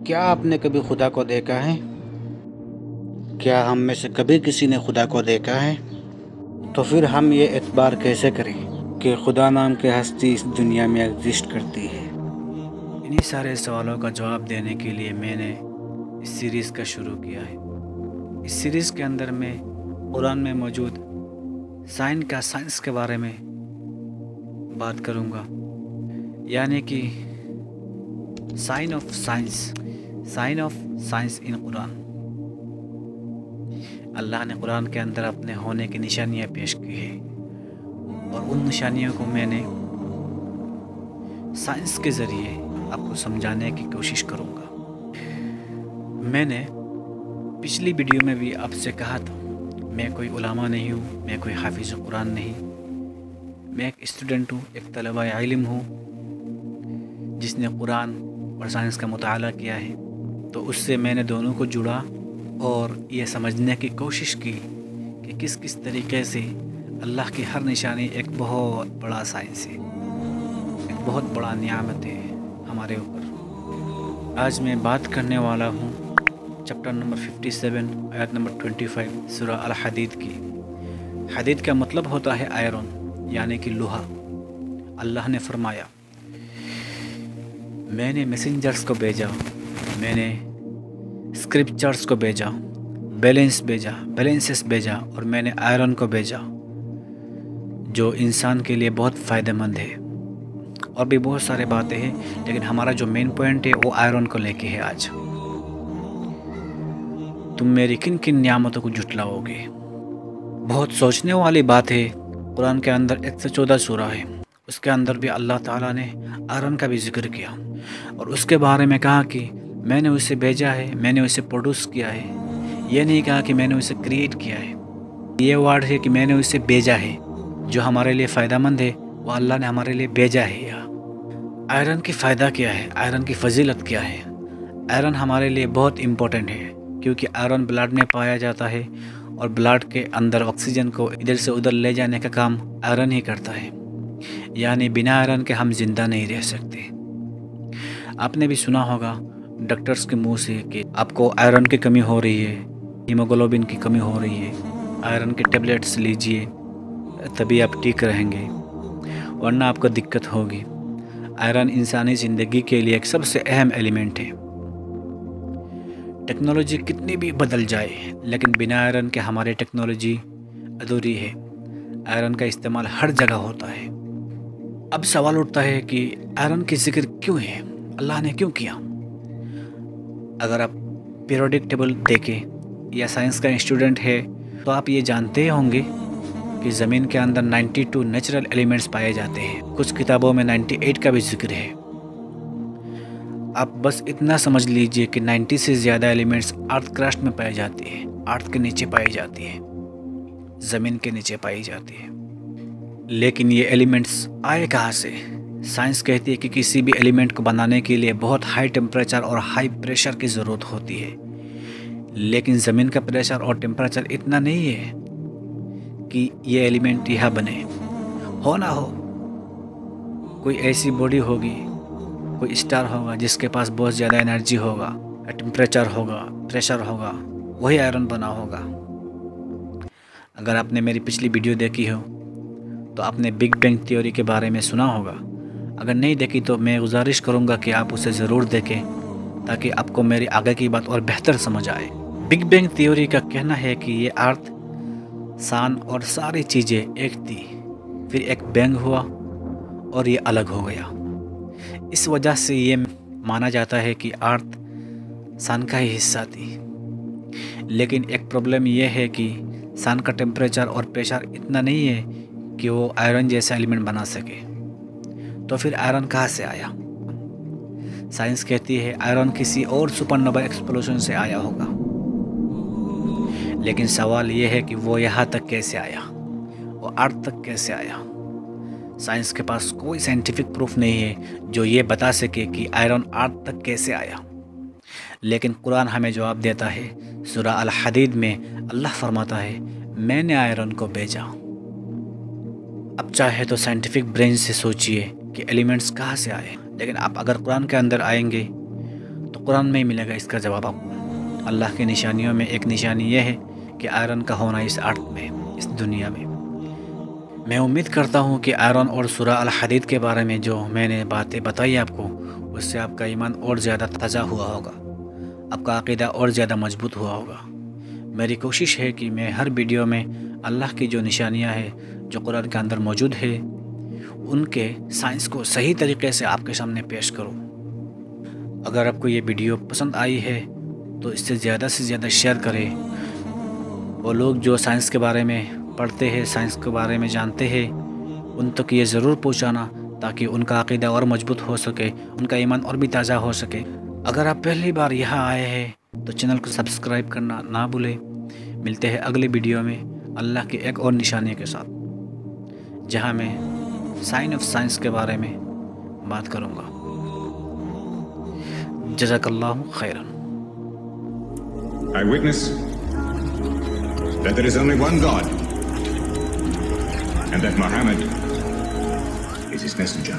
क्या आपने कभी खुदा को देखा है? क्या हम में से कभी किसी ने खुदा को देखा है? तो फिर हम ये एतबार कैसे करें कि खुदा नाम की हस्ती इस दुनिया में एग्जिस्ट करती है? इन्हीं सारे सवालों का जवाब देने के लिए मैंने इस सीरीज़ का शुरू किया है। इस सीरीज़ के अंदर मैं कुरान में मौजूद साइंस के बारे में बात करूँगा, यानी कि साइन ऑफ साइंस इन कुरान। अल्लाह ने कुरान के अंदर अपने होने की निशानियाँ पेश की है और उन निशानियों को मैंने साइंस के ज़रिए आपको समझाने की कोशिश करूँगा। मैंने पिछली वीडियो में भी आपसे कहा था, मैं कोई उलामा नहीं हूँ, मैं कोई हाफिज़ कुरान नहीं, मैं एक स्टूडेंट हूँ, एक तलबा इल्म हूँ जिसने कुरान और साइंस का मुताला किया है। तो उससे मैंने दोनों को जुड़ा और ये समझने की कोशिश की कि किस किस तरीके से अल्लाह की हर निशानी एक बहुत बड़ा साइंस है, एक बहुत बड़ा नियामत है हमारे ऊपर। आज मैं बात करने वाला हूँ चैप्टर नंबर 57 आयत नंबर 25 सूरह अल हदीद की। हदीद का मतलब होता है आयरन, यानी कि लोहा। अल्लाह ने फरमाया, मैंने मैसेंजर्स को भेजा, मैंने स्क्रिप्चर्स को भेजा, बैलेंसेस भेजा और मैंने आयरन को भेजा जो इंसान के लिए बहुत फ़ायदेमंद है। और भी बहुत सारे बातें हैं, लेकिन हमारा जो मेन पॉइंट है वो आयरन को लेके है। आज तुम मेरी किन किन नियामतों को जुटलाओगे। बहुत सोचने वाली बात है। कुरान के अंदर 114 सूरा है, उसके अंदर भी अल्लाह ताला ने आयरन का भी जिक्र किया और उसके बारे में कहा कि मैंने उसे भेजा है, मैंने उसे प्रोड्यूस किया है। ये नहीं कहा कि मैंने उसे क्रिएट किया है। ये वर्ड है कि मैंने उसे भेजा है। जो हमारे लिए फ़ायदेमंद है वो अल्लाह ने हमारे लिए भेजा है। आयरन की फ़ायदा क्या है, आयरन की फजीलत क्या है? आयरन हमारे लिए बहुत इम्पोर्टेंट है क्योंकि आयरन ब्लड में पाया जाता है और ब्लड के अंदर ऑक्सीजन को इधर से उधर ले जाने का काम आयरन ही करता है। यानी बिना आयरन के हम जिंदा नहीं रह सकते। आपने भी सुना होगा डॉक्टर्स के मुंह से कि आपको आयरन की कमी हो रही है, हीमोग्लोबिन की कमी हो रही है, आयरन के टेबलेट्स लीजिए तभी आप ठीक रहेंगे, वरना आपको दिक्कत होगी। आयरन इंसानी ज़िंदगी के लिए एक सबसे अहम एलिमेंट है। टेक्नोलॉजी कितनी भी बदल जाए, लेकिन बिना आयरन के हमारी टेक्नोलॉजी अधूरी है। आयरन का इस्तेमाल हर जगह होता है। अब सवाल उठता है कि आयरन की जिक्र क्यों है, अल्लाह ने क्यों किया? अगर आप पीरियोडिक टेबल देखें या साइंस का स्टूडेंट है तो आप ये जानते होंगे कि ज़मीन के अंदर 92 नेचुरल एलिमेंट्स पाए जाते हैं। कुछ किताबों में 98 का भी जिक्र है। आप बस इतना समझ लीजिए कि 90 से ज़्यादा एलिमेंट्स अर्थ क्रस्ट में पाए जाते हैं, अर्थ के नीचे पाई जाती है, ज़मीन के नीचे पाई जाती है। लेकिन ये एलिमेंट्स आए कहाँ से? साइंस कहती है कि किसी भी एलिमेंट को बनाने के लिए बहुत हाई टेम्परेचर और हाई प्रेशर की ज़रूरत होती है। लेकिन ज़मीन का प्रेशर और टेम्परेचर इतना नहीं है कि ये एलिमेंट यहाँ बने। हो ना हो, कोई ऐसी बॉडी होगी, कोई स्टार होगा जिसके पास बहुत ज़्यादा एनर्जी होगा, टेम्परेचर होगा, प्रेशर होगा, वही आयरन बना होगा। अगर आपने मेरी पिछली वीडियो देखी हो तो आपने बिग बैंग थ्योरी के बारे में सुना होगा। अगर नहीं देखी तो मैं गुजारिश करूँगा कि आप उसे ज़रूर देखें ताकि आपको मेरी आगे की बात और बेहतर समझ आए। बिग बैंग थ्योरी का कहना है कि ये अर्थ, सन और सारी चीज़ें एक थी, फिर एक बैंग हुआ और ये अलग हो गया। इस वजह से ये माना जाता है कि अर्थ सन का ही हिस्सा थी। लेकिन एक प्रॉब्लम यह है कि सन का टेम्परेचर और प्रेशर इतना नहीं है कि वो आयरन जैसा एलिमेंट बना सके। तो फिर आयरन कहाँ से आया? साइंस कहती है आयरन किसी और सुपरनोवा एक्सप्लोजन से आया होगा। लेकिन सवाल ये है कि वो यहाँ तक कैसे आया, वो अर्थ तक कैसे आया? साइंस के पास कोई साइंटिफिक प्रूफ नहीं है जो ये बता सके कि आयरन अर्थ तक कैसे आया। लेकिन कुरान हमें जवाब देता है। सूरह अल हदीद में अल्लाह फरमाता है, मैंने आयरन को भेजा। अब चाहे तो साइंटिफिक ब्रेन से सोचिए कि एलिमेंट्स कहाँ से आए। लेकिन आप अगर कुरान के अंदर आएंगे तो कुरान में ही मिलेगा इसका जवाब आपको। अल्लाह की निशानियों में एक निशानी यह है कि आयरन का होना इस अर्थ में, इस दुनिया में। मैं उम्मीद करता हूँ कि आयरन और सूरह अल हदीद के बारे में जो मैंने बातें बताई आपको, उससे आपका ईमान और ज़्यादा ताज़ा हुआ होगा, आपका अक़ीदा और ज़्यादा मजबूत हुआ होगा। मेरी कोशिश है कि मैं हर वीडियो में अल्लाह की जो निशानियाँ हैं जो कुरान के अंदर मौजूद है, उनके साइंस को सही तरीके से आपके सामने पेश करूँ। अगर आपको ये वीडियो पसंद आई है तो इससे ज़्यादा से ज़्यादा शेयर करें। वो लोग जो साइंस के बारे में पढ़ते हैं, साइंस के बारे में जानते हैं, उन तक ये ज़रूर पहुंचाना ताकि उनका अक़ीदा और मजबूत हो सके, उनका ईमान और भी ताज़ा हो सके। अगर आप पहली बार यहाँ आए हैं तो चैनल को सब्सक्राइब करना ना भूलें। मिलते हैं अगले वीडियो में अल्लाह की एक और निशानी के साथ, जहाँ मैं साइन ऑफ साइंस के बारे में बात करूँगा। जज़ाकल्लाहु खैरन। I witness that there is only one God and that Muhammad is his messenger.